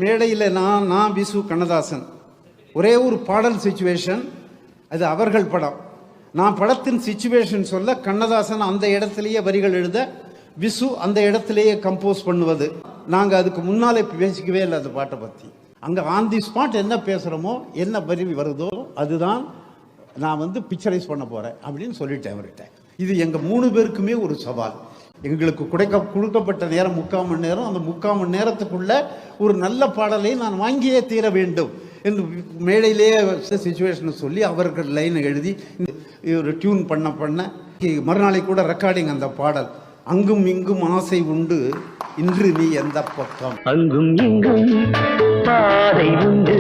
மேடையில் நான் விசு கண்ணதாசன் ஒரே ஒரு பாடல் சிச்சுவேஷன், அது அவர்கள் படம். நான் படத்தின் சிச்சுவேஷன் சொல்ல கண்ணதாசன் அந்த இடத்திலேயே வரிகள் எழுத, விசு அந்த இடத்திலேயே கம்போஸ் பண்ணுவது. நாங்கள் அதுக்கு முன்னாலே பேசிக்கவே இல்லை அந்த பாட்டை பற்றி. அங்கே ஆன் தி ஸ்பாட் என்ன பேசுகிறோமோ, என்ன வரி வருதோ அதுதான் நான் வந்து பிக்சரைஸ் பண்ண போகிறேன் அப்படின்னு சொல்லிட்டேன் அவர்கிட்ட. இது எங்கள் 3 பேருக்குமே ஒரு சவால். எங்களுக்கு கொடுக்கப்பட்ட நேரம் 3/4 மணி நேரம். அந்த 3/4 மணி நேரத்துக்குள்ள ஒரு நல்ல பாடலை நான் வாங்கியே தீர வேண்டும் என்று மேடையிலேயே சிச்சுவேஷனை சொல்லி அவர்கள் லைனை எழுதி ஒரு டியூன் பண்ண மறுநாளை கூட ரெக்கார்டிங் அந்த பாடல். அங்கும் இங்கும் ஆசை உண்டு, இன்று நீ எந்த பக்கம், அங்கும் இங்கும் பாதை உண்டு,